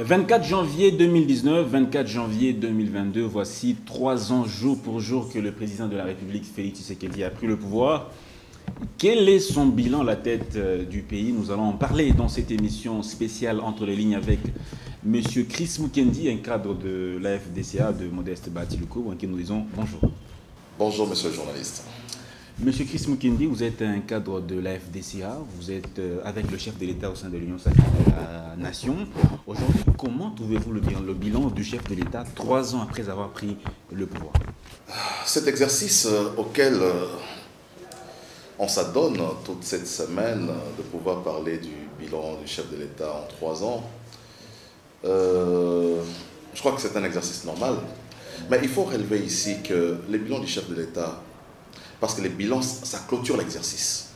24 janvier 2019, 24 janvier 2022, voici 3 ans jour pour jour que le président de la République, Félix Tshisekedi, a pris le pouvoir. Quel est son bilan à la tête du pays? Nous allons en parler dans cette émission spéciale Entre les lignes avec M. Chris Mukendi, un cadre de la FDCA de Modeste Batiluko, à qui nous disons bonjour. Bonjour, monsieur le journaliste. Monsieur Chris Mukendi, vous êtes un cadre de la FDCA, vous êtes avec le chef de l'État au sein de l'Union sacrée de la Nation. Aujourd'hui, comment trouvez-vous le bilan du chef de l'État 3 ans après avoir pris le pouvoir? Cet exercice auquel on s'adonne toute cette semaine de pouvoir parler du bilan du chef de l'État en 3 ans, je crois que c'est un exercice normal. Mais il faut relever ici que les bilans du chef de l'État, parce que les bilans, ça clôture l'exercice.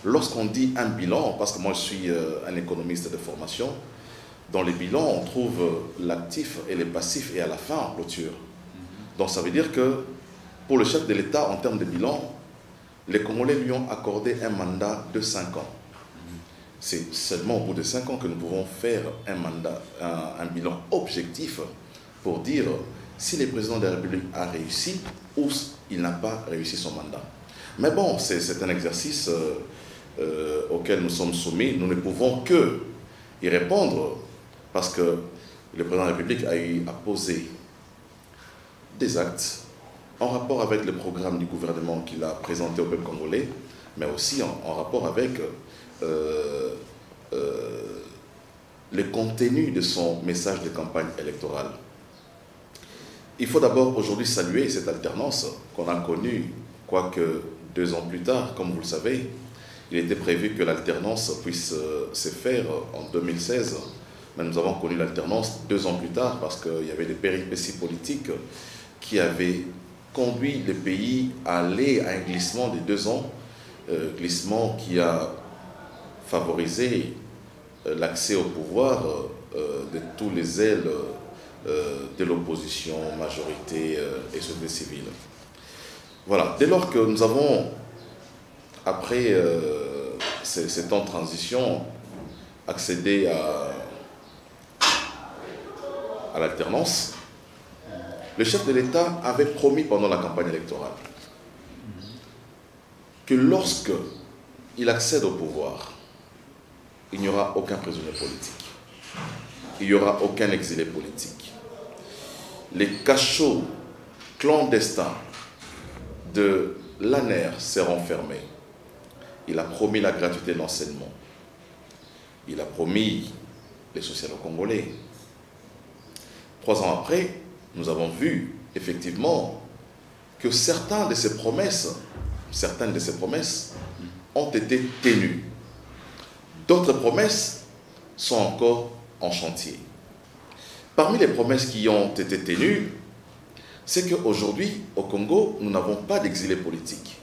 Lorsqu'on dit un bilan, parce que moi je suis un économiste de formation, dans les bilans on trouve l'actif et les passifs et à la fin on clôture. Donc ça veut dire que pour le chef de l'État en termes de bilan, les Congolais lui ont accordé un mandat de 5 ans. C'est seulement au bout de 5 ans que nous pouvons faire un bilan objectif pour dire si le président de la République a réussi ou il n'a pas réussi son mandat. Mais bon, c'est un exercice auquel nous sommes soumis. Nous ne pouvons que y répondre parce que le président de la République a eu à poser des actes en rapport avec le programme du gouvernement qu'il a présenté au peuple congolais, mais aussi en rapport avec le contenu de son message de campagne électorale. Il faut d'abord aujourd'hui saluer cette alternance qu'on a connue, quoique 2 ans plus tard, comme vous le savez. Il était prévu que l'alternance puisse se faire en 2016, mais nous avons connu l'alternance 2 ans plus tard parce qu'il y avait des péripéties politiques qui avaient conduit le pays à aller à un glissement de 2 ans, glissement qui a favorisé l'accès au pouvoir de tous les ailes de l'opposition, majorité et société civile. Voilà, dès lors que nous avons, après ces temps de transition, accédé à l'alternance, le chef de l'État avait promis pendant la campagne électorale que lorsque il accède au pouvoir, il n'y aura aucun prisonnier politique, il n'y aura aucun exilé politique. Les cachots clandestins de l'ANER seront fermés. Il a promis la gratuité de l'enseignement. Il a promis les sociaux congolais. 3 ans après, nous avons vu effectivement que certaines de ces promesses ont été tenues. D'autres promesses sont encore en chantier. Parmi les promesses qui ont été tenues, c'est qu'aujourd'hui, au Congo, nous n'avons pas d'exilés politiques.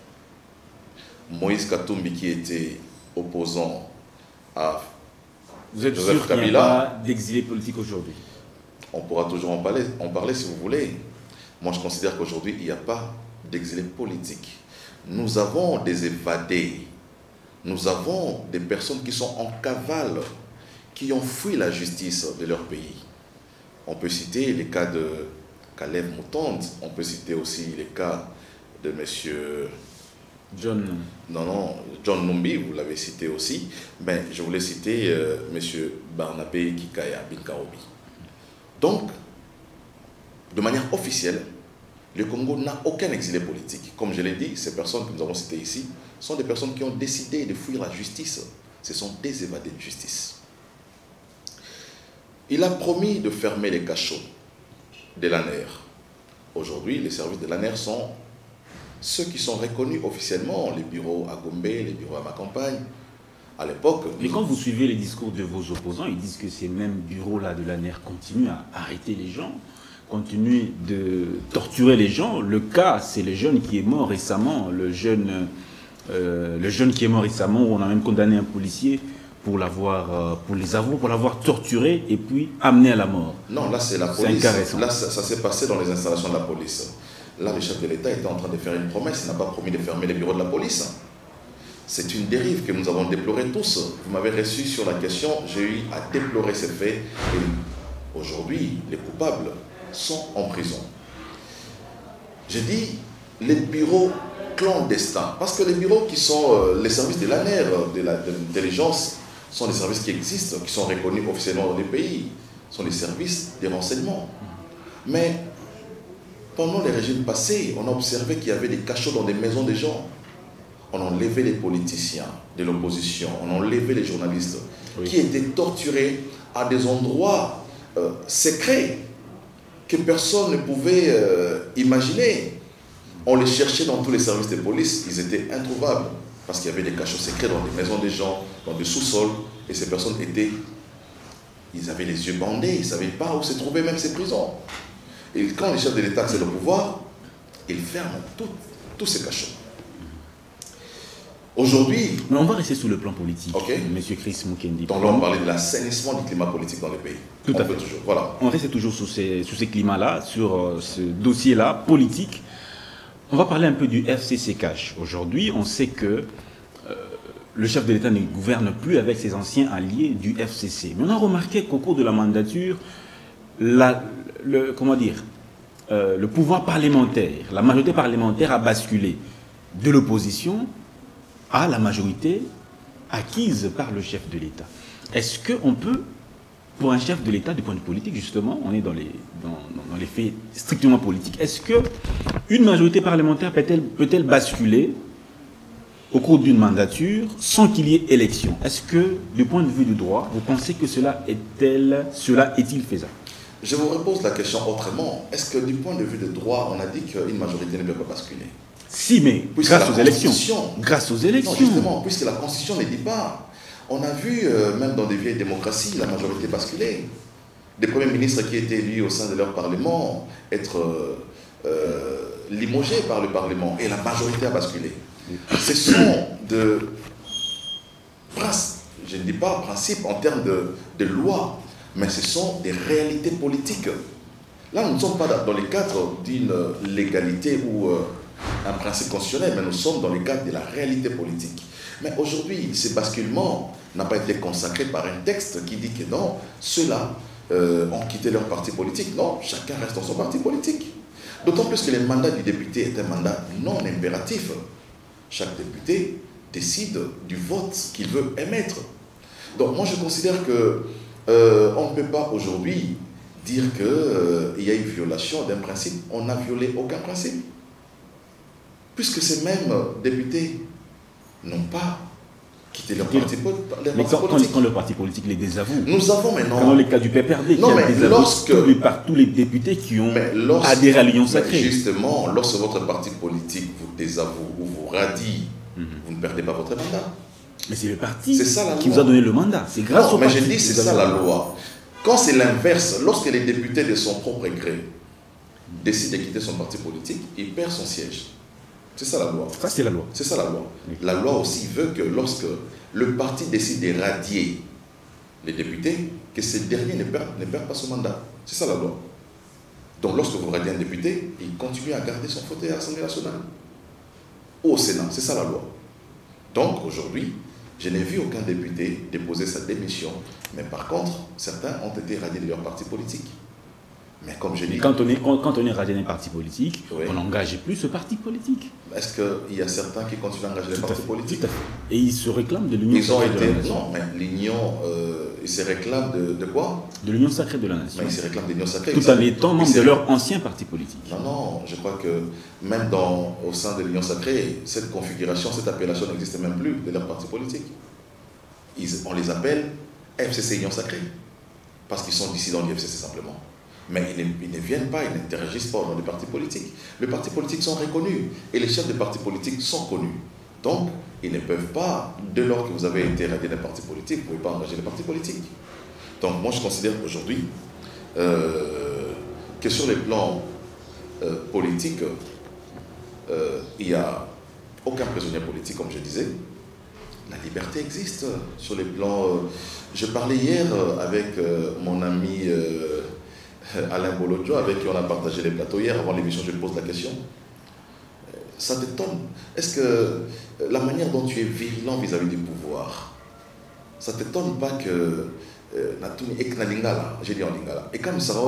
Moïse Katumbi, qui était opposant à Vous êtes Joseph sûr qu'il n'y a Kabila, pas d'exilés politiques aujourd'hui? on pourra toujours en parler si vous voulez. Moi, je considère qu'aujourd'hui, il n'y a pas d'exilés politiques. Nous avons des évadés. Nous avons des personnes qui sont en cavale, qui ont fui la justice de leur pays. On peut citer les cas de Caleb Moutonde, on peut citer aussi les cas de M. John Numbi, vous l'avez cité aussi, mais je voulais citer M. Barnabé Kikaya Binkaobi. Donc, de manière officielle, le Congo n'a aucun exilé politique. Comme je l'ai dit, ces personnes que nous avons citées ici sont des personnes qui ont décidé de fuir la justice. Ce sont des évadés de justice. Il a promis de fermer les cachots de l'ANER. Aujourd'hui, les services de l'ANER sont ceux qui sont reconnus officiellement, les bureaux à Gombe, les bureaux à ma campagne. À l'époque... Mais quand vous suivez les discours de vos opposants, ils disent que ces mêmes bureaux-là de l'ANER continuent à arrêter les gens, continuent de torturer les gens. Le cas, c'est le jeune qui est mort récemment, le jeune qui est mort récemment, où on a même condamné un policier pour l'avoir torturé et puis amené à la mort. Non, là c'est la police. Là ça s'est passé dans les installations de la police. Là le chef de l'État était en train de faire une promesse, il n'a pas promis de fermer les bureaux de la police. C'est une dérive que nous avons déplorée tous. Vous m'avez reçu sur la question, j'ai eu à déplorer ces faits. Et aujourd'hui, les coupables sont en prison. J'ai dit les bureaux clandestins, parce que les bureaux qui sont les services de l'ANER, de l'intelligence, sont des services qui existent, qui sont reconnus officiellement dans les pays, sont des services de renseignement. Mais pendant les régimes passés, on a observé qu'il y avait des cachots dans des maisons des gens. On enlevait les politiciens de l'opposition, on enlevait les journalistes qui étaient torturés à des endroits secrets que personne ne pouvait imaginer. On les cherchait dans tous les services de police, ils étaient introuvables parce qu'il y avait des cachots secrets dans les maisons des gens, dans des sous-sols, et ces personnes ils avaient les yeux bandés, ils ne savaient pas où se trouvaient même ces prisons. Et quand les chefs de l'État accèdent au pouvoir, ils ferment tous ces cachots. Aujourd'hui... Mais on va rester sur le plan politique, okay. M. Chris Mukendi. Donc là, on parlait de l'assainissement du climat politique dans les pays. Tout à fait. Toujours, voilà. On reste toujours sur ces climats-là, sur ce dossier-là, politique. On va parler un peu du FCC Cash. Aujourd'hui, on sait que le chef de l'État ne gouverne plus avec ses anciens alliés du FCC. Mais on a remarqué qu'au cours de la mandature, le pouvoir parlementaire, la majorité parlementaire a basculé de l'opposition à la majorité acquise par le chef de l'État. Est-ce qu'on peut, pour un chef de l'État, du point de vue politique, justement, on est dans les faits strictement politiques, est-ce qu'une majorité parlementaire peut-elle basculer au cours d'une mandature sans qu'il y ait élection? Est-ce que, du point de vue du droit, vous pensez que cela est-il faisable? Je vous repose la question autrement. Est-ce que, du point de vue du droit, on a dit qu'une majorité ne peut pas basculer? Si, mais grâce aux élections. Grâce aux élections. Non, justement, puisque la Constitution ne dit pas. On a vu, même dans des vieilles démocraties, la majorité basculer. Des premiers ministres qui étaient élus au sein de leur Parlement être limogés par le Parlement. Et la majorité a basculé. Ce sont de... Je ne dis pas principe en termes de loi, mais ce sont des réalités politiques. Là, nous ne sommes pas dans le cadre d'une légalité ou un principe constitutionnel, mais nous sommes dans le cadre de la réalité politique. Mais aujourd'hui, ce basculement n'a pas été consacré par un texte qui dit que non, ceux-là ont quitté leur parti politique. Non, chacun reste dans son parti politique. D'autant plus que le mandat du député est un mandat non impératif. Chaque député décide du vote qu'il veut émettre. Donc moi je considère que on ne peut pas aujourd'hui dire qu'il y a une violation d'un principe. On n'a violé aucun principe. Puisque ces mêmes députés n'ont pas quitté leur parti politique. Mais quand le parti politique les désavoue, nous avons maintenant... Dans les cas du PPRD, non, qui a désavoué tous les députés qui ont adhéré à l'Union sacrée. Justement, lorsque votre parti politique vous désavoue ou vous radie, vous ne perdez pas votre mandat. Mais c'est le parti qui vous a donné le mandat. C'est grâce au parti. Mais je dis, c'est ça la loi. Quand c'est l'inverse, lorsque les députés de son propre gré décident de quitter son parti politique, il perd son siège. C'est ça la loi. Ça, c'est la loi. C'est ça la loi. Oui. La loi aussi veut que lorsque le parti décide de radier les députés, que ces derniers ne perdent pas son mandat. C'est ça la loi. Donc lorsque vous radiez un député, il continue à garder son fauteuil à l'Assemblée nationale. Ou au Sénat. C'est ça la loi. Donc aujourd'hui, je n'ai vu aucun député déposer sa démission. Mais par contre, certains ont été radiés de leur parti politique. Mais comme je dis... Quand on est radié d'un parti politique, on n'engage plus ce parti politique. Est-ce qu'il y a certains qui continuent à engager les partis politiques? Tout à fait. Et ils se réclament de l'Union sacrée de la nation. Non, mais l'Union, ils se réclament de quoi? De l'Union sacrée de la nation. Mais ils se réclament de l'Union sacrée. Tout en étant membres de leur ancien parti politique. Non, je crois que même au sein de l'Union sacrée, cette configuration, cette appellation n'existe même plus de leur parti politique. On les appelle FCC Union sacrée. Parce qu'ils sont dissidents du FCC simplement. Mais ils ne viennent pas, ils n'interagissent pas dans les partis politiques. Les partis politiques sont reconnus et les chefs de partis politiques sont connus. Donc, ils ne peuvent pas, dès lors que vous avez été radié d'un parti politique, vous ne pouvez pas engager les partis politiques. Donc, moi, je considère aujourd'hui que sur les plans politiques, il n'y a aucun prisonnier politique, comme je disais. La liberté existe sur les plans... je parlais hier avec mon ami... Alain Bolodjo, avec qui on a partagé les plateaux hier, avant l'émission, je lui pose la question. Ça t'étonne? Est-ce que la manière dont tu es virulent vis-à-vis du pouvoir, ça ne t'étonne pas que j'ai dit en lingala. Et quand ça va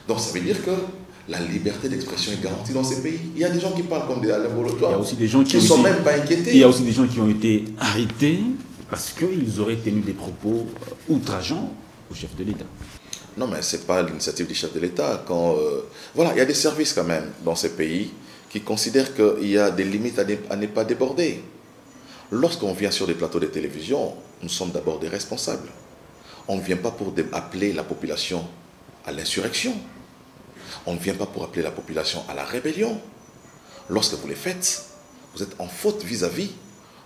donc ça veut dire que la liberté d'expression est garantie dans ces pays. Il y a des gens qui parlent comme des Alain Bolotois. Il y a aussi des gens qui ne sont même pas inquiétés. Il y a aussi des gens qui ont été arrêtés parce qu'ils auraient tenu des propos outrageants au chef de l'État. Non, mais ce n'est pas l'initiative du chef de l'État. Voilà, il y a des services quand même dans ces pays qui considèrent qu'il y a des limites à ne pas déborder. Lorsqu'on vient sur des plateaux de télévision, nous sommes d'abord des responsables. On ne vient pas pour appeler la population à l'insurrection. On ne vient pas pour appeler la population à la rébellion. Lorsque vous les faites, vous êtes en faute vis-à-vis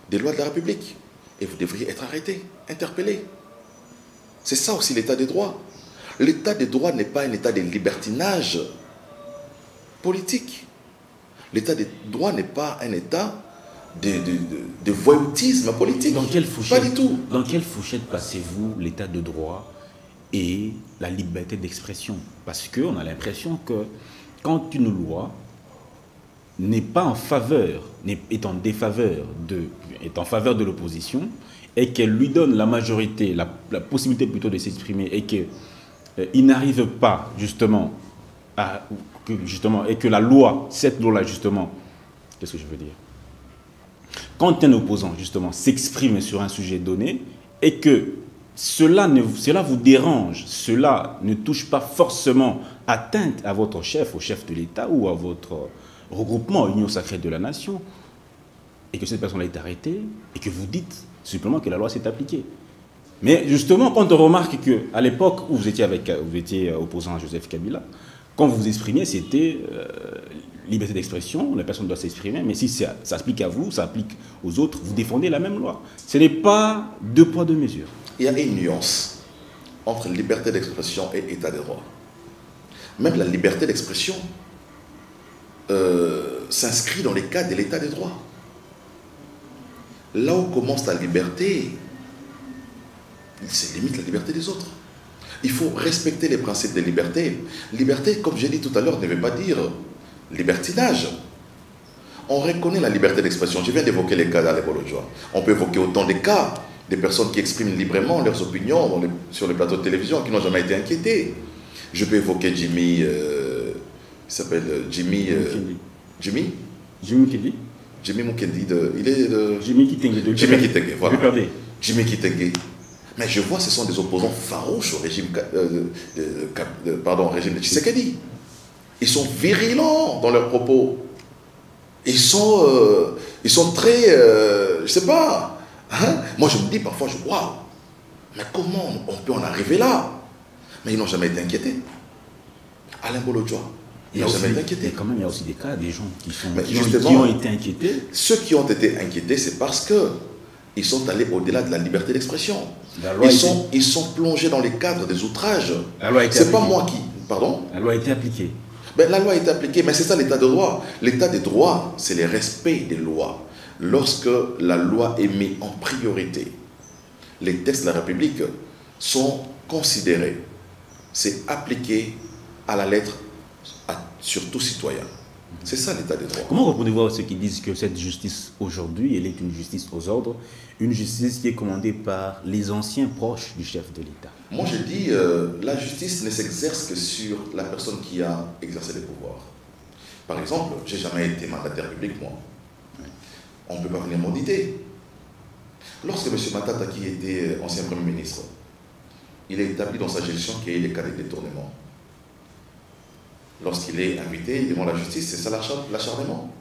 des lois de la République. Et vous devriez être arrêté, interpellé. C'est ça aussi l'état des droits. L'état des droits n'est pas un état de libertinage politique. L'état des droits n'est pas un état de voyoutisme politique. Dans quelle fourchette, pas du tout. Dans quelle fourchette passez-vous l'état de droit et la liberté d'expression? Parce qu'on a l'impression que quand une loi n'est pas en faveur, est en défaveur, est en faveur de l'opposition, et qu'elle lui donne la majorité, la possibilité plutôt de s'exprimer, et qu'il n'arrive pas justement et que la loi, cette loi-là justement, qu'est-ce que je veux dire? Quand un opposant justement s'exprime sur un sujet donné, et que cela vous dérange, cela ne touche pas forcément atteinte à votre chef, au chef de l'État ou à votre regroupement, Union sacrée de la nation, et que cette personne-là est arrêtée, et que vous dites simplement que la loi s'est appliquée. Mais justement, quand on remarque qu'à l'époque où vous étiez opposant à Joseph Kabila, quand vous vous exprimiez, c'était liberté d'expression, la personne doit s'exprimer, mais si ça s'applique à vous, ça applique aux autres, vous défendez la même loi. Ce n'est pas deux poids, deux mesures. Il y a une nuance entre liberté d'expression et état des droits. Même la liberté d'expression s'inscrit dans les cadres de l'état des droits. Là où commence la liberté, c'est limite la liberté des autres. Il faut respecter les principes de liberté. Liberté, comme j'ai dit tout à l'heure, ne veut pas dire libertinage. On reconnaît la liberté d'expression. Je viens d'évoquer les cas d'Alain Bolotois. On peut évoquer autant de cas des personnes qui expriment librement leurs opinions sur les plateaux de télévision, qui n'ont jamais été inquiétés. Je peux évoquer Jimmy... il s'appelle Jimmy... Jimmy Mukendi. Jimmy Mukendi, il est de... Jimmy Kitenge. Jimmy Kitenge, voilà. Jimmy Kitenge. Mais je vois, ce sont des opposants farouches au régime, régime de Tshisekedi. Ils sont virulents dans leurs propos. Ils sont très... je ne sais pas. Hein? Moi, je me dis parfois, waouh, mais comment on peut en arriver là? Mais ils n'ont jamais été inquiétés. Alain Bolotois, ils n'ont jamais été inquiétés. Mais quand même, il y a aussi des cas, des gens qui ont été inquiétés. Ceux qui ont été inquiétés, c'est parce qu'ils sont allés au-delà de la liberté d'expression. Ils sont plongés dans les cadres des outrages. C'est pas moi qui... Pardon? La loi a été appliquée. Ben, la loi a été appliquée, mais c'est ça l'état de droit. L'état des droits, c'est le respect des lois. Lorsque la loi est mise en priorité, les textes de la République sont considérés. C'est appliqué à la lettre sur tout citoyen. C'est ça l'état des droits. Comment répondez-vous à ceux qui disent que cette justice aujourd'hui, elle est une justice aux ordres, une justice qui est commandée par les anciens proches du chef de l'État? Moi je dis, la justice ne s'exerce que sur la personne qui a exercé le pouvoir. Par exemple, je n'ai jamais été mandataire public, moi. On ne peut pas venir m'auditer. Lorsque M. Matata, qui était ancien Premier ministre, il est établi dans sa gestion qu'il y a eu des cas de détournement. Lorsqu'il est invité devant la justice, c'est ça l'acharnement?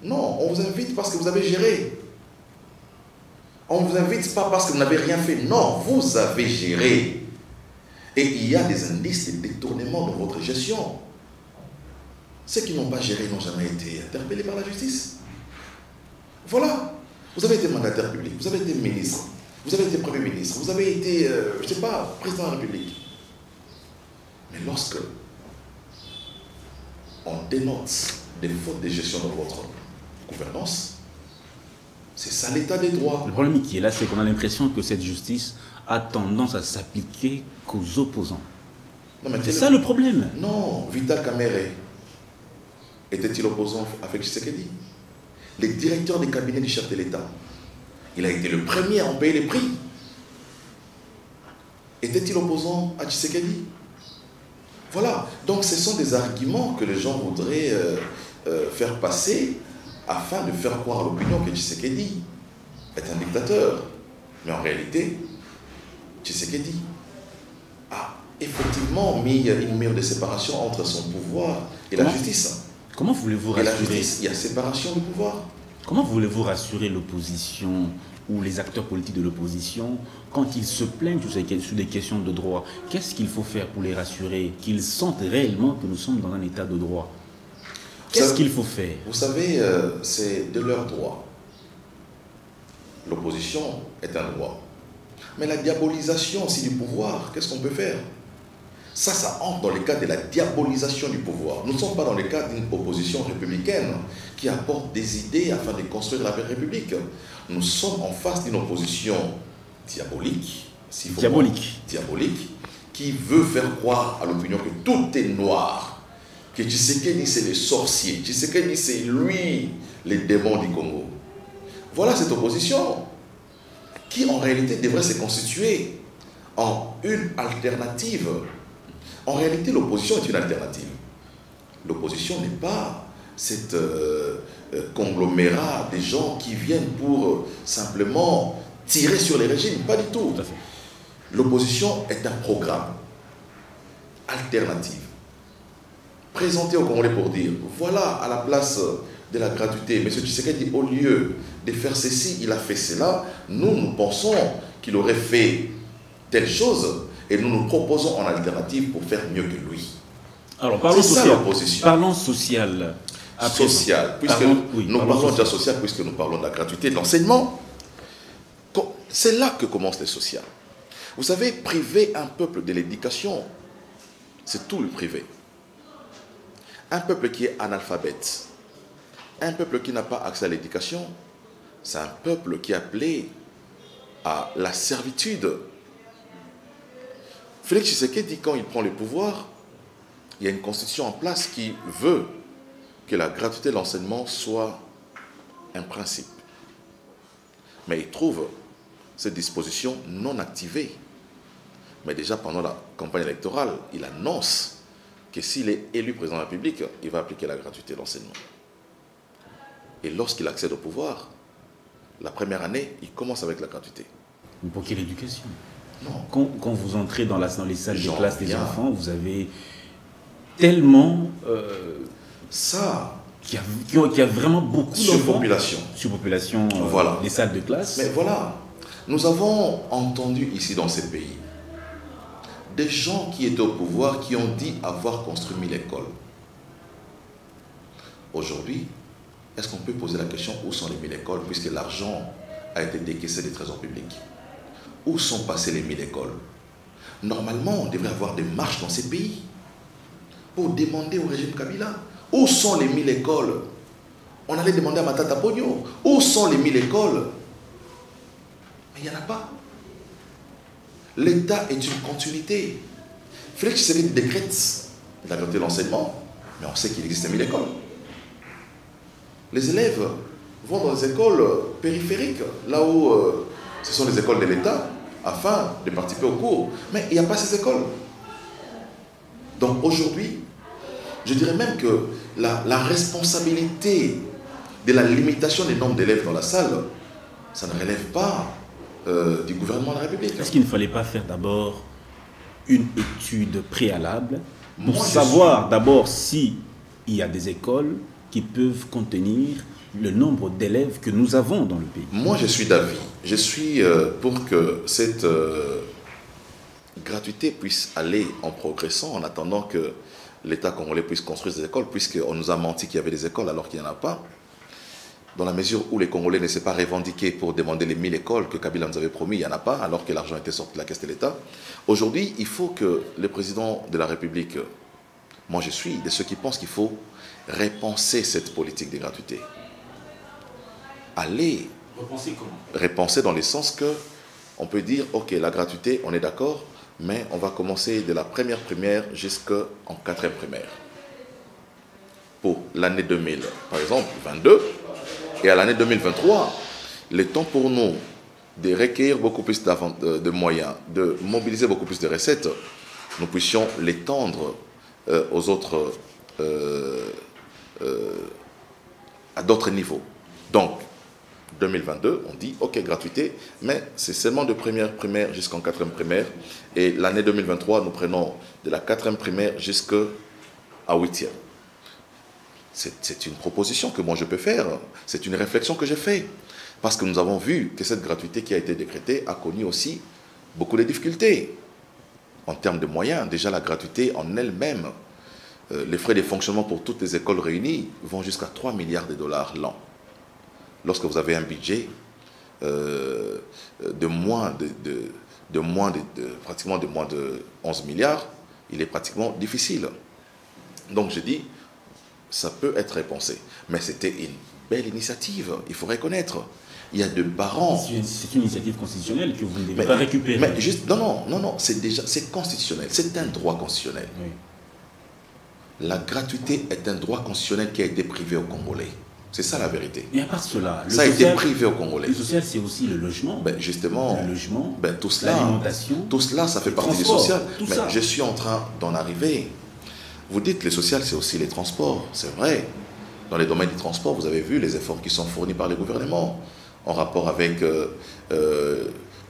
Non, on vous invite parce que vous avez géré. On ne vous invite pas parce que vous n'avez rien fait. Non, vous avez géré. Et il y a des indices de détournement dans votre gestion. Ceux qui n'ont pas géré n'ont jamais été interpellés par la justice. Voilà. Vous avez été mandataire public, vous avez été ministre, vous avez été Premier ministre, vous avez été, je ne sais pas, président de la République. Mais lorsque on dénonce des fautes de gestion dans votre gouvernance, c'est ça l'état des droits. Le problème qui est là, c'est qu'on a l'impression que cette justice a tendance à s'appliquer qu'aux opposants. C'est ça le problème. Non, Vital Kamerhe était-il opposant avec Tshisekedi? Les directeurs des cabinets du chef de l'État, Il a été le premier à en payer les prix. Était-il opposant à Tshisekedi? Voilà. Donc ce sont des arguments que les gens voudraient faire passer afin de faire croire à l'opinion que Tshisekedi est un dictateur. Mais en réalité, Tshisekedi a effectivement mis une mur de séparation entre son pouvoir et la justice. Comment voulez-vous rassurer? Et la justice, il y a séparation du pouvoir. Comment voulez-vous rassurer l'opposition ou les acteurs politiques de l'opposition quand ils se plaignent sur des questions de droit? Qu'est-ce qu'il faut faire pour les rassurer, qu'ils sentent réellement que nous sommes dans un état de droit? Qu'est-ce qu'il faut faire? Vous savez, c'est de leur droit. L'opposition est un droit. Mais la diabolisation aussi du pouvoir, qu'est-ce qu'on peut faire? Ça entre dans le cadre de la diabolisation du pouvoir. Nous ne sommes pas dans le cadre d'une opposition républicaine qui apporte des idées afin de construire la République. Nous sommes en face d'une opposition diabolique, diabolique, qui veut faire croire à l'opinion que tout est noir, que Tshisekedi c'est les sorciers, Tshisekedi c'est lui, les démons du Congo. Voilà cette opposition qui en réalité devrait se constituer en une alternative. En réalité, l'opposition est une alternative. L'opposition n'est pas cet conglomérat des gens qui viennent pour simplement tirer sur les régimes. Pas du tout. L'opposition est un programme alternatif présenté aux Congolais pour dire, voilà, à la place de la gratuité, M. Tshisekedi, au lieu de faire ceci, il a fait cela. Nous pensons qu'il aurait fait telle chose. Et nous nous proposons en alternative pour faire mieux que lui. Alors, parlons social. Parlons social. Social, puisque nous parlons déjà social, puisque nous parlons de la gratuité de l'enseignement. C'est là que commence le social. Vous savez, priver un peuple de l'éducation, c'est tout le privé. Un peuple qui est analphabète, un peuple qui n'a pas accès à l'éducation, c'est un peuple qui est appelé à la servitude. Félix Tshisekedi, quand il prend le pouvoir, il y a une constitution en place qui veut que la gratuité de l'enseignement soit un principe. Mais il trouve cette disposition non activée. Mais déjà pendant la campagne électorale, il annonce que s'il est élu président de la République, il va appliquer la gratuité de l'enseignement. Et lorsqu'il accède au pouvoir, la première année, il commence avec la gratuité. Mais pour quelle éducation? Non. Quand vous entrez dans les salles de classe des enfants, vous avez tellement... Qu'il y a vraiment beaucoup d'enfants. Surpopulation. Voilà. Les salles de classe. Mais voilà. Nous avons entendu ici dans ces pays des gens qui étaient au pouvoir qui ont dit avoir construit 1000 écoles. Aujourd'hui, est-ce qu'on peut poser la question où sont les 1000 écoles puisque l'argent a été décaissé des trésors publics? Où sont passées les 1000 écoles? Normalement, on devrait avoir des marches dans ces pays pour demander au régime Kabila où sont les 1000 écoles. On allait demander à Matata Pogno où sont les 1000 écoles. Mais il n'y en a pas. L'État est une continuité. Félix Tshisekedi décrète la gratuité de l'enseignement, mais on sait qu'il existe 1000 écoles. Les élèves vont dans les écoles périphériques, là où ce sont les écoles de l'État, afin de participer aux cours. Mais il n'y a pas ces écoles. Donc aujourd'hui, je dirais même que la responsabilité de la limitation des nombres d'élèves dans la salle, ça ne relève pas du gouvernement de la République. Est-ce qu'il ne fallait pas faire d'abord une étude préalable pour savoir d'abord s'il y a des écoles qui peuvent contenir le nombre d'élèves que nous avons dans le pays? Moi, je suis d'avis. Je suis pour que cette gratuité puisse aller en progressant en attendant que l'État congolais puisse construire des écoles, puisqu'on nous a menti qu'il y avait des écoles alors qu'il n'y en a pas. Dans la mesure où les Congolais ne s'est pas revendiqués pour demander les 1000 écoles que Kabila nous avait promis, il n'y en a pas, alors que l'argent était sorti de la caisse de l'État. Aujourd'hui, il faut que le président de la République, moi je suis de ceux qui pensent qu'il faut repenser cette politique de gratuité. Aller repenser comment? Repenser dans le sens que on peut dire, ok, la gratuité, on est d'accord, mais on va commencer de la première primaire jusqu'en quatrième primaire. Pour l'année 2000, par exemple, 22, et à l'année 2023, le temps pour nous de recueillir beaucoup plus de moyens, de mobiliser beaucoup plus de recettes, nous puissions l'étendre aux autres, à d'autres niveaux. Donc, 2022, on dit, ok, gratuité, mais c'est seulement de première primaire jusqu'en quatrième primaire. Et l'année 2023, nous prenons de la quatrième primaire jusqu'à huitième. C'est une proposition que moi je peux faire, c'est une réflexion que j'ai faite. Parce que nous avons vu que cette gratuité qui a été décrétée a connu aussi beaucoup de difficultés. En termes de moyens, déjà la gratuité en elle-même, les frais de fonctionnement pour toutes les écoles réunies vont jusqu'à 3 milliards de dollars l'an. Lorsque vous avez un budget pratiquement de moins de 11 milliards, il est pratiquement difficile. Donc je dis, ça peut être repensé. Mais c'était une belle initiative, il faut reconnaître. Il y a de parents... C'est une initiative constitutionnelle que vous ne devez pas récupérer. Mais juste, non, c'est constitutionnel, c'est un droit constitutionnel. Oui. La gratuité est un droit constitutionnel qui a été privé aux Congolais. C'est ça la vérité. Et à part cela, ça a été privé aux Congolais. Le social, c'est aussi le logement. Justement, le logement, tout cela, l'alimentation, tout cela, ça fait partie du social. Mais je suis en train d'en arriver. Vous dites que le social, c'est aussi les transports. C'est vrai. Dans les domaines du transport, vous avez vu les efforts qui sont fournis par le gouvernement en rapport avec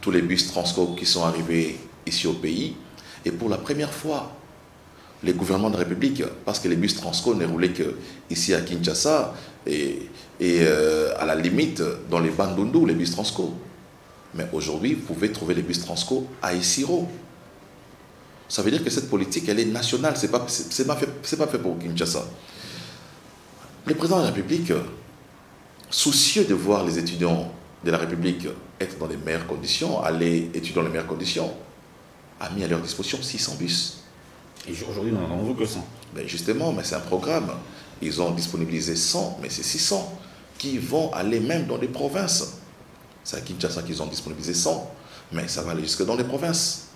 tous les bus Transco qui sont arrivés ici au pays. Et pour la première fois, les gouvernements de la République, parce que les bus Transco ne roulaient qu'ici à Kinshasa et à la limite dans les Bandundu, les bus Transco. Mais aujourd'hui, vous pouvez trouver les bus Transco à Isiro. Ça veut dire que cette politique, elle est nationale, c'est pas fait pour Kinshasa. Le président de la République, soucieux de voir les étudiants de la République être dans les meilleures conditions, aller étudier dans les meilleures conditions, a mis à leur disposition 600 bus. Et aujourd'hui, nous n'en avons que 100. Justement, mais c'est un programme. Ils ont disponibilisé 100, mais c'est 600 qui vont aller même dans les provinces. C'est à Kinshasa qu'ils ont disponibilisé 100, mais ça va aller jusque dans les provinces.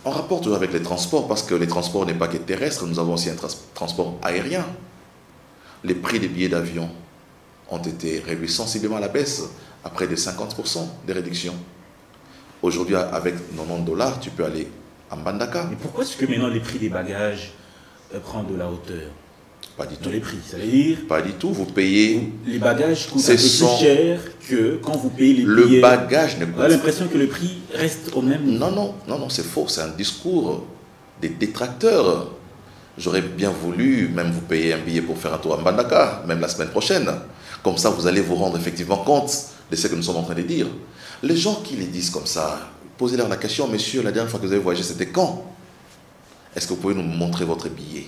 En rapport toujours avec les transports, parce que les transports n'est pas que terrestre, nous avons aussi un transport aérien. Les prix des billets d'avion ont été réduits sensiblement à la baisse, à près de 50% de réduction. Aujourd'hui, avec 90 $, tu peux aller à Mbandaka. Mais pourquoi est-ce que maintenant les prix des bagages prennent de la hauteur? Pas du tout. Dans les prix, ça veut dire... Pas du tout, vous payez... Les bagages coûtent un peu plus cher que quand vous payez les billets. Le bagage ne coûte... On a l'impression que le prix reste au même niveau. Non, c'est faux, c'est un discours des détracteurs. J'aurais bien voulu même vous payer un billet pour faire un tour à Mbandaka, même la semaine prochaine. Comme ça, vous allez vous rendre effectivement compte de ce que nous sommes en train de dire. Les gens qui les disent comme ça, posez-leur la question, monsieur, la dernière fois que vous avez voyagé, c'était quand? Est-ce que vous pouvez nous montrer votre billet?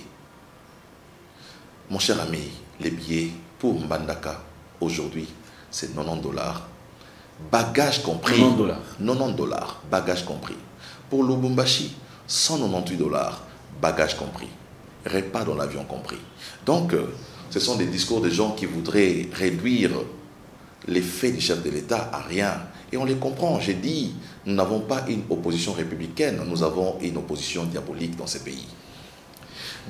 Mon cher ami, les billets pour Mbandaka, aujourd'hui, c'est 90 $. Bagages compris. 90 $. Bagages compris. Pour Lubumbashi, 198 $. Bagages compris. Repas dans l'avion compris. Donc, ce sont des discours de gens qui voudraient réduire l'effet du chef de l'État à rien. Et on les comprend. J'ai dit, nous n'avons pas une opposition républicaine, nous avons une opposition diabolique dans ces pays.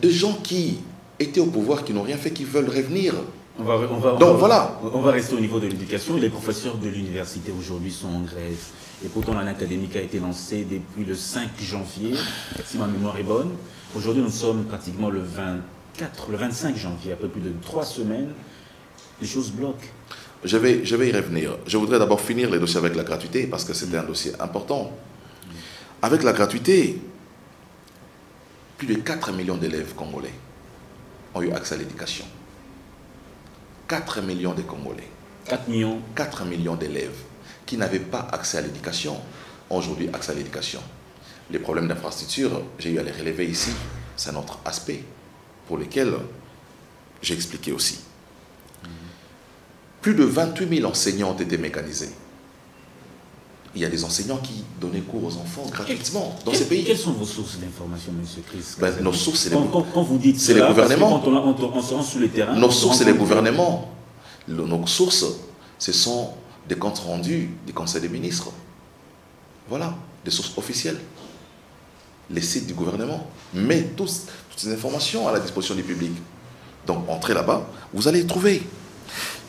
Des gens qui étaient au pouvoir, qui n'ont rien fait, qui veulent revenir. On va rester au niveau de l'éducation. Les professeurs de l'université aujourd'hui sont en grève. Et pourtant, l'année académique a été lancée depuis le 5 janvier, si ma mémoire est bonne. Aujourd'hui, nous sommes pratiquement le 25 janvier, après plus de 3 semaines. Les choses bloquent. Je vais y revenir. Je voudrais d'abord finir les dossiers avec la gratuité, parce que c'était un dossier important. Avec la gratuité, plus de 4 millions d'élèves congolais ont eu accès à l'éducation. 4 millions de Congolais. 4 millions d'élèves qui n'avaient pas accès à l'éducation ont aujourd'hui accès à l'éducation. Les problèmes d'infrastructure, j'ai eu à les relever ici, c'est un autre aspect pour lequel j'ai expliqué aussi. Plus de 28 000 enseignants ont été mécanisés. Il y a des enseignants qui donnaient cours aux enfants gratuitement dans ces pays. Quelles sont vos sources d'information, M. Chris? Nos sources, c'est quand vous dites les gouvernements. Quand on se rend sur le terrain... Nos sources, c'est les gouvernements. Nos sources, ce sont des comptes rendus du Conseil des ministres. Voilà, des sources officielles. Les sites du gouvernement. Mais toutes ces informations à la disposition du public. Donc, entrez là-bas, vous allez les trouver.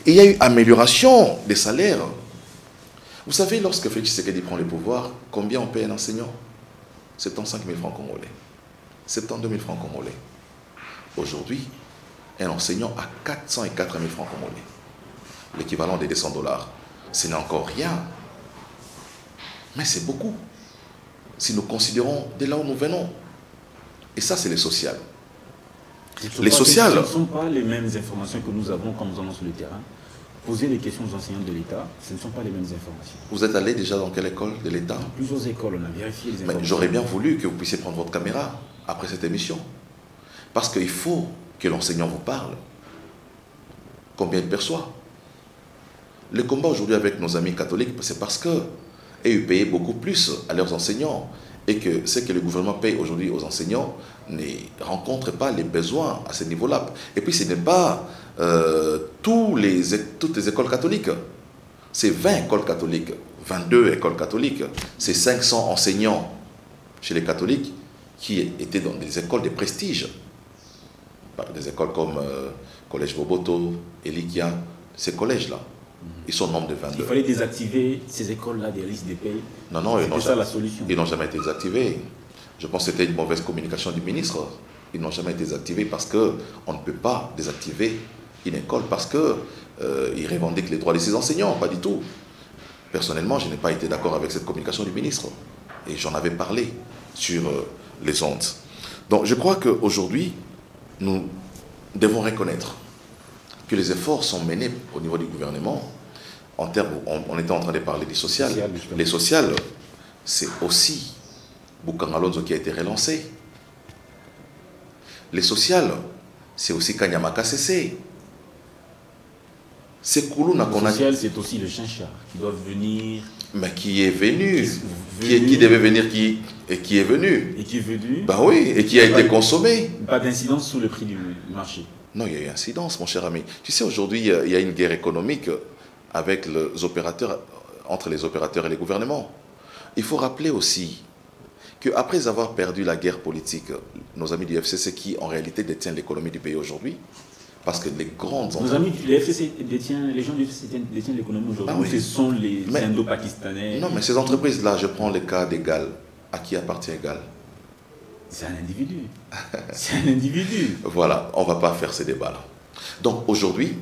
Et il y a eu amélioration des salaires Vous savez, lorsque Félix Tshisekedi prend le pouvoir, combien on paye un enseignant? 75 000 francs congolais. 72 000 francs congolais. Aujourd'hui, un enseignant a 404 000 francs congolais. L'équivalent des 200 $. Ce n'est encore rien. Mais c'est beaucoup. Si nous considérons de là où nous venons. Et ça, c'est le social. Les sociales. Ce ne sont pas les mêmes informations que nous avons quand nous allons sur le terrain. Poser les questions aux enseignants de l'État, ce ne sont pas les mêmes informations. Vous êtes allé déjà dans quelle école de l'État? Plusieurs écoles, on a vérifié les informations. Mais j'aurais bien voulu que vous puissiez prendre votre caméra après cette émission. Parce qu'il faut que l'enseignant vous parle. Combien il perçoit? Le combat aujourd'hui avec nos amis catholiques, c'est parce que ils payaient beaucoup plus à leurs enseignants et que ce que le gouvernement paye aujourd'hui aux enseignants ne rencontre pas les besoins à ce niveau-là. Et puis ce n'est pas toutes les écoles catholiques. C'est 20 écoles catholiques, 22 écoles catholiques. C'est 500 enseignants chez les catholiques qui étaient dans des écoles de prestige. Des écoles comme Collège Boboto, Elikia, ces collèges-là. Ils sont au nombre de 22. Il fallait désactiver ces écoles-là des listes de pays. Non, c'est ça la solution. Ils n'ont jamais été désactivés. Je pense que c'était une mauvaise communication du ministre. Ils n'ont jamais été désactivés parce qu'on ne peut pas désactiver une école parce qu'ils revendiquent les droits de ses enseignants. Pas du tout. Personnellement, je n'ai pas été d'accord avec cette communication du ministre. Et j'en avais parlé sur les ondes. Donc je crois qu'aujourd'hui, nous devons reconnaître que les efforts sont menés au niveau du gouvernement. On était en train de parler du social. Les sociales, c'est aussi Boukan Alonso qui a été relancé. Les sociales, c'est aussi Kanyamaka CC. C'est Koulouna qu'on a... social, c'est aussi le Chinchard qui doivent venir... Mais qui est venu, qui devait venir, et qui est venu. Et qui est venu. Bah oui, et qui a été consommé. Pas d'incidence sur le prix du marché. Non, il y a eu incidence, mon cher ami. Tu sais, aujourd'hui, il y a une guerre économique avec les opérateurs, entre les opérateurs et les gouvernements. Il faut rappeler aussi qu'après avoir perdu la guerre politique, nos amis du FCC qui, en réalité, détiennent l'économie du pays aujourd'hui, parce que les grandes entreprises... Nos amis du FCC détiennent, les gens du FCC détiennent l'économie aujourd'hui. Ah oui. Ce sont les Indo-Pakistanais. Non, mais ces entreprises-là, je prends le cas d'Egal. À qui appartient Egal? C'est un individu. C'est un individu. Voilà, on ne va pas faire ces débats-là. Donc aujourd'hui,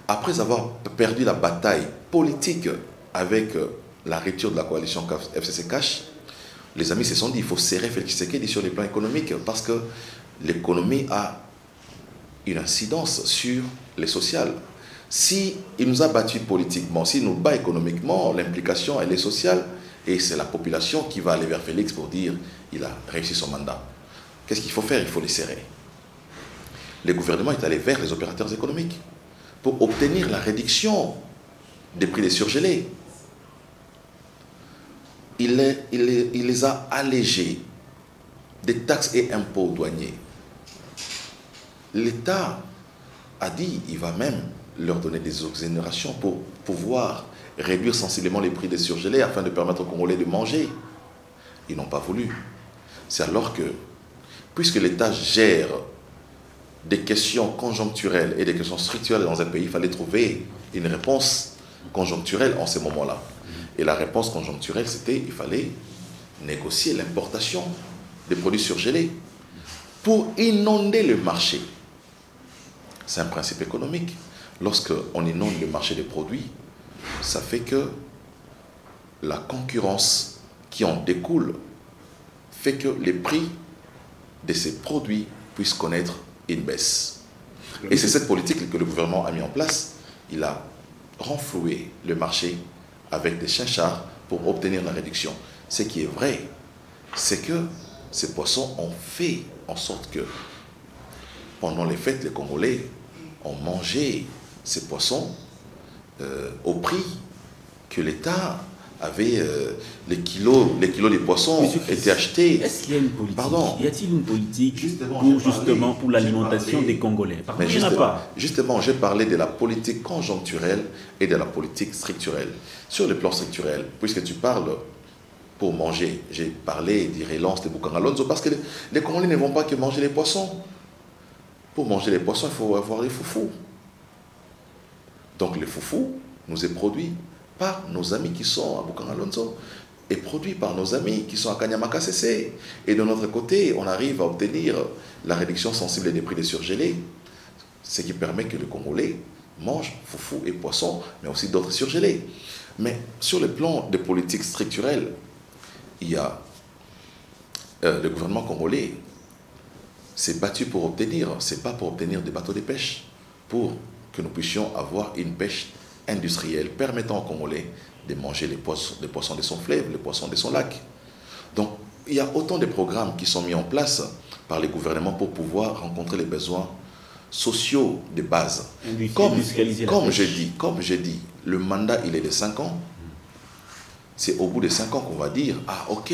après avoir perdu la bataille politique avec la rupture de la coalition FCC-Cash, les amis se sont dit il faut serrer Félix Tshisekedi sur les plans économiques parce que l'économie a une incidence sur les sociales. Si il nous a battus politiquement, s'il nous bat économiquement, l'implication elle est sociale et c'est la population qui va aller vers Félix pour dire il a réussi son mandat. Qu'est-ce qu'il faut faire? Il faut les serrer. Le gouvernement est allé vers les opérateurs économiques pour obtenir la réduction des prix des surgelés. Il les a allégés des taxes et impôts douaniers. L'État a dit qu'il va même leur donner des exonérations pour pouvoir réduire sensiblement les prix des surgelés afin de permettre aux Congolais de manger. Ils n'ont pas voulu. C'est alors que, puisque l'État gère des questions conjoncturelles et des questions structurelles dans un pays, il fallait trouver une réponse conjoncturelle en ces moments-là. Et la réponse conjoncturelle, c'était qu'il fallait négocier l'importation des produits surgelés pour inonder le marché. C'est un principe économique. Lorsqu'on inonde le marché des produits, ça fait que la concurrence qui en découle fait que les prix de ces produits puissent connaître une baisse. Et c'est cette politique que le gouvernement a mis en place. Il a renfloué le marché avec des chinchards pour obtenir la réduction. Ce qui est vrai, c'est que ces poissons ont fait en sorte que pendant les fêtes, les Congolais ont mangé ces poissons au prix que l'État avait, les kilos des poissons étaient achetés. Est-ce qu'il y a une politique? Pardon. Y a-t-il une politique justement pour l'alimentation des Congolais? Mais justement, j'ai parlé de la politique conjoncturelle et de la politique structurelle. Sur le plan structurel, puisque tu parles pour manger, j'ai parlé du relance de Boukan Alonso, parce que les Congolais ne vont pas que manger les poissons. Pour manger les poissons, il faut avoir les foufous. Donc les foufous nous est produit par nos amis qui sont à Boukan Alonso et produit par nos amis qui sont à Kanyamaka CC. Et de notre côté, on arrive à obtenir la réduction sensible des prix des surgelés, ce qui permet que le Congolais mange foufou et poisson, mais aussi d'autres surgelés. Mais sur le plan des politiques structurelles, il y a le gouvernement congolais s'est battu pour obtenir, c'est pas pour obtenir des bateaux de pêche, pour que nous puissions avoir une pêche industrielle permettant aux Congolais de manger les poissons de son fleuve, les poissons de son lac. Donc, il y a autant de programmes qui sont mis en place par les gouvernements pour pouvoir rencontrer les besoins sociaux de base. Comme j'ai dit, le mandat, il est de 5 ans. C'est au bout de 5 ans qu'on va dire, ah ok,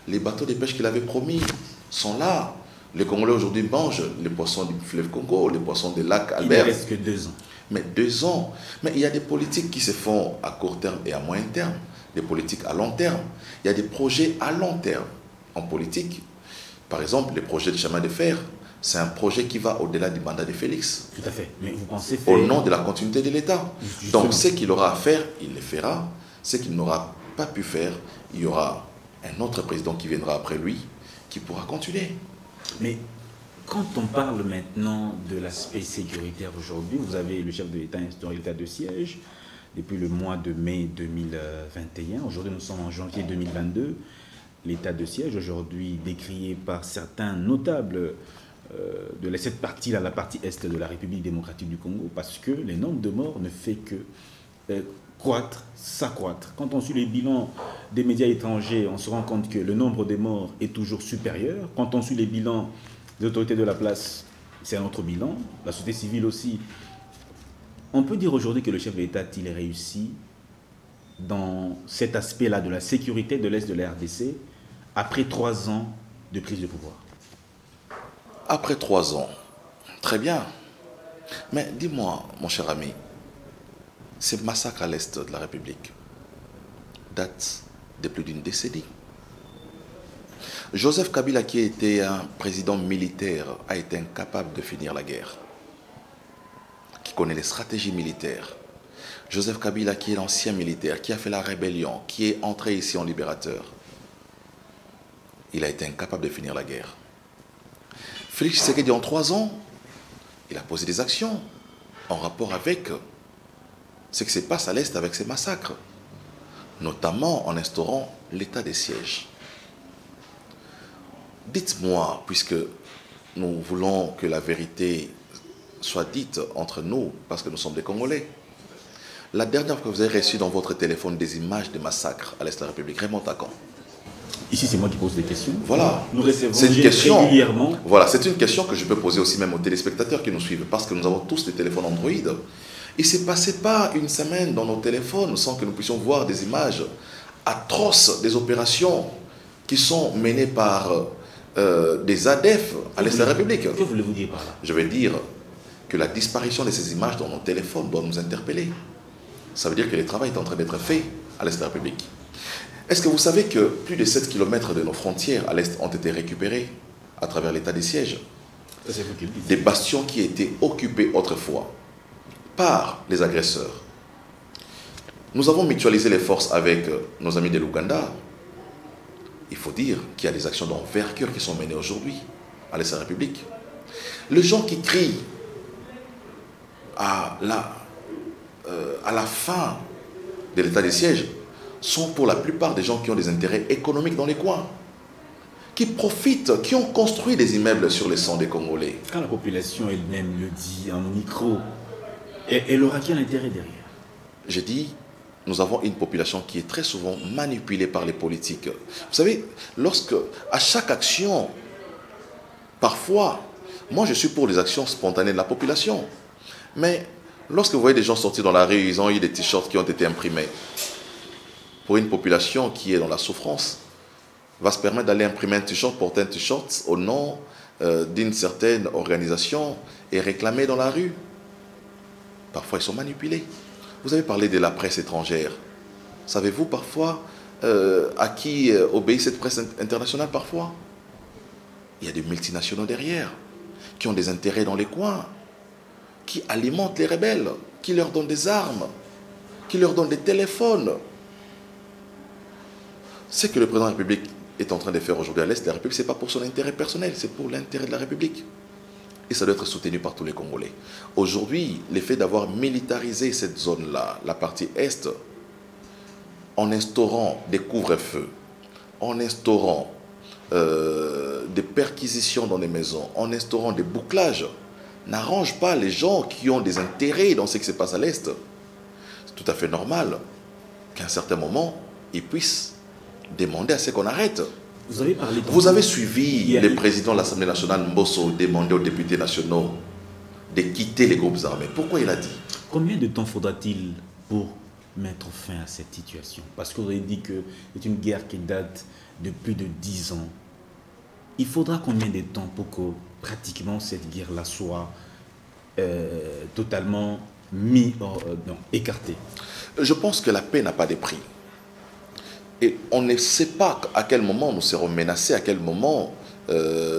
les bateaux de pêche qu'il avait promis sont là. Les Congolais aujourd'hui mangent les poissons du fleuve Congo, les poissons des lacs Albert. Il ne reste que 2 ans. Mais 2 ans. Mais il y a des politiques qui se font à court terme et à moyen terme. Des politiques à long terme. Il y a des projets à long terme en politique. Par exemple, le projet de chemin de fer, c'est un projet qui va au-delà du mandat de Félix. Tout à fait. Mais vous pensez faire... Au nom de la continuité de l'État. Donc, ce qu'il aura à faire, il le fera. Ce qu'il n'aura pas pu faire, il y aura un autre président qui viendra après lui, qui pourra continuer. Mais quand on parle maintenant de l'aspect sécuritaire aujourd'hui, vous avez le chef de l'État instauré l'état de siège depuis le mois de mai 2021. Aujourd'hui, nous sommes en janvier 2022. L'état de siège, aujourd'hui décrié par certains notables de cette partie-là, la partie est de la République démocratique du Congo, parce que le nombre de morts ne fait que croître, s'accroître. Quand on suit les bilans des médias étrangers, on se rend compte que le nombre de morts est toujours supérieur. Quand on suit les bilans des autorités de la place, c'est un autre bilan. La société civile aussi. On peut dire aujourd'hui que le chef de l'État a-t-il réussi dans cet aspect-là de la sécurité de l'Est de la RDC après 3 ans de prise de pouvoir? Après 3 ans, très bien. Mais dis-moi, mon cher ami, ces massacres à l'Est de la République datent de plus d'une décennie. Joseph Kabila, qui était un président militaire, a été incapable de finir la guerre, qui connaît les stratégies militaires. Joseph Kabila, qui est l'ancien militaire, qui a fait la rébellion, qui est entré ici en libérateur, il a été incapable de finir la guerre. Félix Tshisekedi, en 3 ans, il a posé des actions en rapport avec ce qui se passe à l'Est avec ces massacres, notamment en instaurant l'état des sièges. Dites-moi, puisque nous voulons que la vérité soit dite entre nous, parce que nous sommes des Congolais, la dernière fois que vous avez reçu dans votre téléphone des images de massacres à l'Est de la République remonte à quand? Ici, c'est moi qui pose des questions. Voilà. Nous recevons c'est une question, régulièrement. Voilà, c'est une question que je peux poser aussi même aux téléspectateurs qui nous suivent, parce que nous avons tous des téléphones Android. Il ne s'est passé pas une semaine dans nos téléphones sans que nous puissions voir des images atroces des opérations qui sont menées par des ADF à l'Est de la République. Que voulez-vous dire par là? Je veux dire que la disparition de ces images dans nos téléphones doit nous interpeller. Ça veut dire que le travail est en train d'être fait à l'Est de la République. Est-ce que vous savez que plus de 7 km de nos frontières à l'Est ont été récupérés à travers l'état des sièges? C'est vous qui le dites. Des bastions qui étaient occupés autrefois par les agresseurs. Nous avons mutualisé les forces avec nos amis de l'Ouganda. Il faut dire qu'il y a des actions d'envergure qui sont menées aujourd'hui à l'Est de la République. Les gens qui crient à la fin de l'état des sièges sont pour la plupart des gens qui ont des intérêts économiques dans les coins, qui profitent, qui ont construit des immeubles sur les sangs des Congolais. Quand la population elle-même le dit en micro, elle aura quel intérêt derrière? J'ai dit, nous avons une population qui est très souvent manipulée par les politiques. Vous savez, à chaque action, parfois, moi je suis pour les actions spontanées de la population, mais lorsque vous voyez des gens sortir dans la rue, ils ont eu des t-shirts qui ont été imprimés, pour une population qui est dans la souffrance, va se permettre d'aller imprimer un t-shirt, porter un t-shirt au nom d'une certaine organisation et réclamer dans la rue. Parfois, ils sont manipulés. Vous avez parlé de la presse étrangère. Savez-vous parfois à qui obéit cette presse internationale parfois? Il y a des multinationaux derrière, qui ont des intérêts dans les coins, qui alimentent les rebelles, qui leur donnent des armes, qui leur donnent des téléphones. Ce que le président de la République est en train de faire aujourd'hui à l'Est de la République, ce n'est pas pour son intérêt personnel, c'est pour l'intérêt de la République. Et ça doit être soutenu par tous les Congolais. Aujourd'hui, l'effet d'avoir militarisé cette zone-là, la partie Est, en instaurant des couvre-feux, en instaurant des perquisitions dans les maisons, en instaurant des bouclages, n'arrange pas les gens qui ont des intérêts dans ce qui se passe à l'Est. C'est tout à fait normal qu'à un certain moment, ils puissent demander à ce qu'on arrête. Vous avez suivi le président de l'Assemblée nationale, Mbosso, demander aux députés nationaux de quitter les groupes armés. Pourquoi il a dit? Combien de temps faudra-t-il pour mettre fin à cette situation? Parce qu'on a dit que c'est une guerre qui date de plus de 10 ans. Il faudra combien de temps pour que pratiquement cette guerre-là soit totalement écartée? Je pense que la paix n'a pas de prix. Et on ne sait pas à quel moment nous serons menacés, à quel moment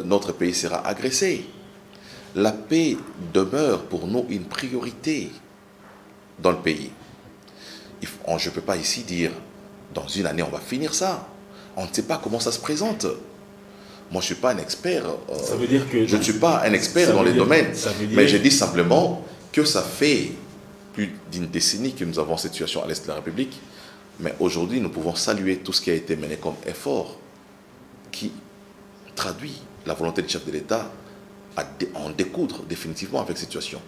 notre pays sera agressé. La paix demeure pour nous une priorité dans le pays. Je ne peux pas ici dire, dans une année, on va finir ça. On ne sait pas comment ça se présente. Moi, je ne suis pas un expert. Ça veut dire que je ne suis pas un expert dans les domaines. Mais je dis simplement que ça fait plus d'une décennie que nous avons cette situation à l'Est de la République. Mais aujourd'hui, nous pouvons saluer tout ce qui a été mené comme effort qui traduit la volonté du chef de l'État à en découdre définitivement avec cette situation.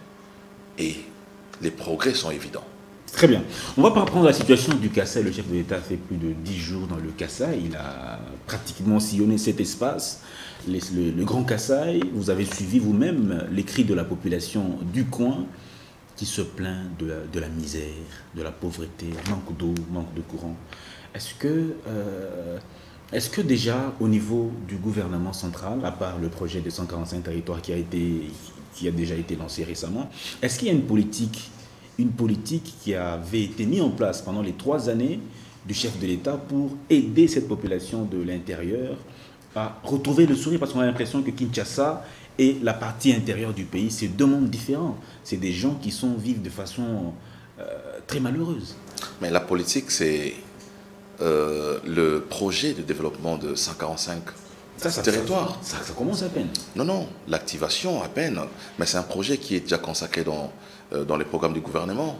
Et les progrès sont évidents. Très bien. On va prendre la situation du Kassai. Le chef de l'État fait plus de 10 jours dans le Kassai. Il a pratiquement sillonné cet espace, le Grand Kassai. Vous avez suivi vous-même les cris de la population du coin qui se plaint de la misère, de la pauvreté, manque d'eau, manque de courant. Est-ce que déjà au niveau du gouvernement central, à part le projet des 145 territoires qui a déjà été lancé récemment, est-ce qu'il y a une politique qui avait été mise en place pendant les 3 années du chef de l'État pour aider cette population de l'intérieur à retrouver le sourire? Parce qu'on a l'impression que Kinshasa et la partie intérieure du pays, c'est 2 mondes différents. C'est des gens qui vivent de façon très malheureuse. Mais la politique, c'est le projet de développement de 145 territoires. Ça commence à peine. Non, l'activation à peine. Mais c'est un projet qui est déjà consacré dans les programmes du gouvernement.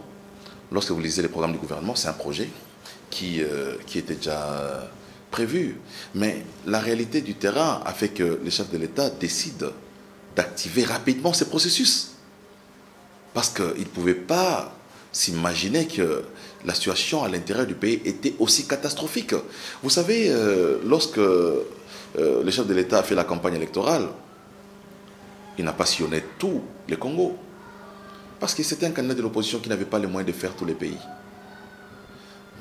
Lorsque vous lisez les programmes du gouvernement, c'est un projet qui était déjà prévu. Mais la réalité du terrain a fait que les chefs de l'État décident d'activer rapidement ces processus. Parce qu'ils ne pouvaient pas s'imaginer que la situation à l'intérieur du pays était aussi catastrophique. Vous savez, lorsque le chef de l'État a fait la campagne électorale, il n'a pas sillonné tout le Congo. Parce que c'était un candidat de l'opposition qui n'avait pas les moyens de faire tous les pays.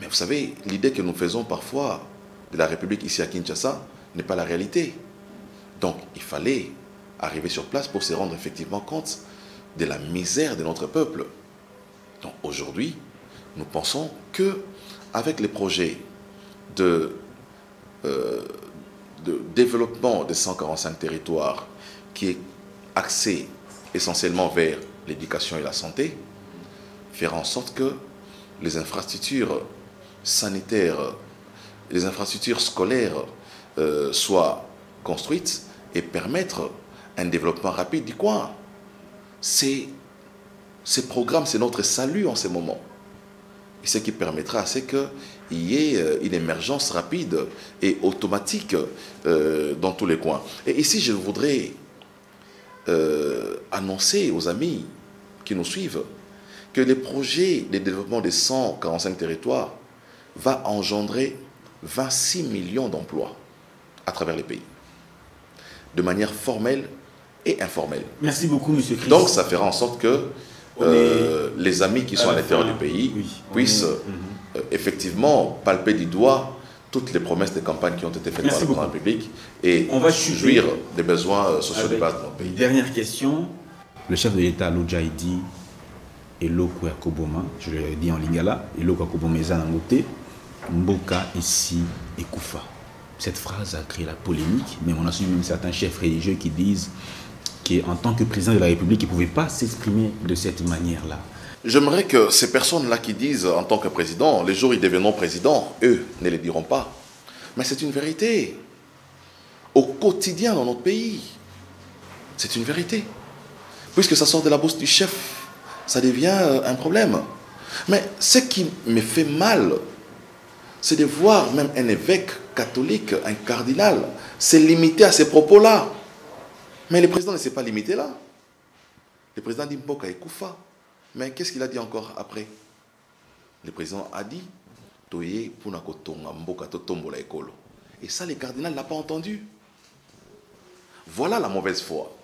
Mais vous savez, l'idée que nous faisons parfois de la République ici à Kinshasa n'est pas la réalité. Donc, il fallait arriver sur place pour se rendre effectivement compte de la misère de notre peuple. Donc, aujourd'hui, nous pensons que avec les projets de développement des 145 territoires qui est axé essentiellement vers l'éducation et la santé, faire en sorte que les infrastructures sanitaires, les infrastructures scolaires soient construites et permettre un développement rapide du coin. Ces programmes, c'est notre salut en ce moment. Et ce qui permettra, c'est qu'il y ait une émergence rapide et automatique dans tous les coins. Et ici, je voudrais annoncer aux amis qui nous suivent que les projets de développement des 145 territoires va engendrer 26 millions d'emplois à travers les pays, de manière formelle et informelle. Merci beaucoup, M. Christ. Donc, ça fera en sorte que les amis qui sont à l'intérieur du pays puissent effectivement palper du doigt toutes les promesses de campagne qui ont été faites par le président de la République et on va jouir des besoins sociaux de base de notre pays. Dernière question. Le chef de l'État, Lodja, il dit Eloko Yakoboma, je l'ai dit en lingala, Eloko Yakoboma Zanangote, Mboka ici et Koufa. Cette phrase a créé la polémique, mais on a suivi même certains chefs religieux qui disent qu'en tant que président de la République, il ne pouvait pas s'exprimer de cette manière-là. J'aimerais que ces personnes-là qui disent en tant que président, les jours où ils deviendront présidents, eux ne le diront pas. Mais c'est une vérité. Au quotidien dans notre pays, c'est une vérité. Puisque ça sort de la bouche du chef, ça devient un problème. Mais ce qui me fait mal, c'est de voir même un évêque catholique, un cardinal, se limiter à ces propos-là. Mais le président ne s'est pas limité là. Le président dit Mboka et Koufa. Mais qu'est-ce qu'il a dit encore après? Le président a dit Toye Punakotonga Mboka Totombola Ekolo. Et ça, le cardinal n'a pas entendu. Voilà la mauvaise foi.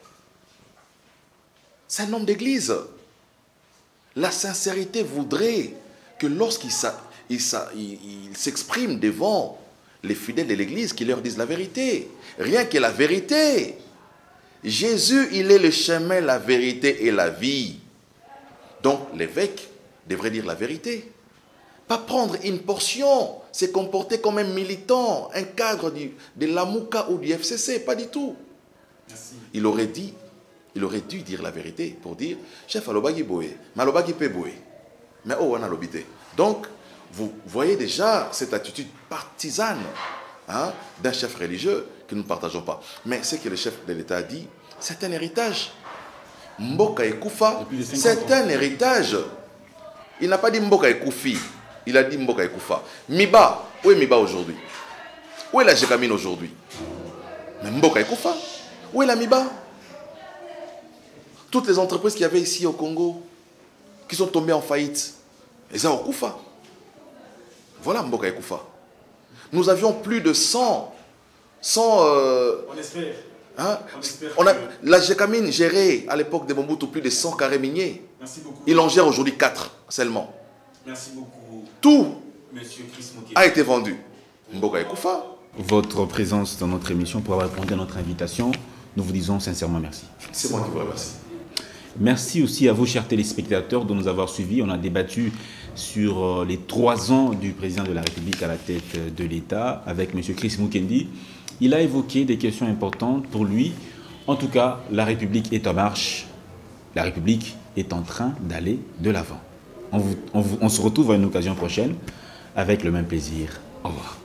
C'est un homme d'église. La sincérité voudrait que lorsqu'il s'exprime devant les fidèles de l'église, qu'il leur dise la vérité. Rien que la vérité. Jésus, il est le chemin, la vérité et la vie. Donc l'évêque devrait dire la vérité. Pas prendre une portion, se comporter comme un militant, un cadre de l'AMUCA ou du FCC, pas du tout. Merci. Il aurait dû dire la vérité pour dire chef alobagi boé, malobagi pe boé. Mais oh on a l'obité. Donc vous voyez déjà cette attitude partisane d'un chef religieux que nous ne partageons pas. Mais ce que le chef de l'État a dit, c'est un héritage. Mboka et Koufa, c'est un héritage. Il n'a pas dit Mboka et Koufi, il a dit Mboka et Koufa. Miba, où est Miba aujourd'hui? Où est la Jekamine aujourd'hui? Mais Mboka et Koufa, où est la Miba? Toutes les entreprises qu'il y avait ici au Congo, qui sont tombées en faillite, elles ont Koufa. Voilà Mboka et Koufa. Nous avions plus de 100 on espère. La Jekamine gérait à l'époque de Mobutu plus de 100 carrés miniers. Merci beaucoup. Il en gère aujourd'hui 4 seulement. Merci beaucoup. Tout Monsieur Chris Mukendi a été vendu. Mboka et Koufa. Votre présence dans notre émission pour avoir répondu à notre invitation, nous vous disons sincèrement merci. C'est moi qui vous remercie. Merci aussi à vous, chers téléspectateurs, de nous avoir suivis. On a débattu sur les 3 ans du président de la République à la tête de l'État avec M. Chris Mukendi. Il a évoqué des questions importantes pour lui. En tout cas, la République est en marche. La République est en train d'aller de l'avant. On se retrouve à une occasion prochaine avec le même plaisir. Au revoir.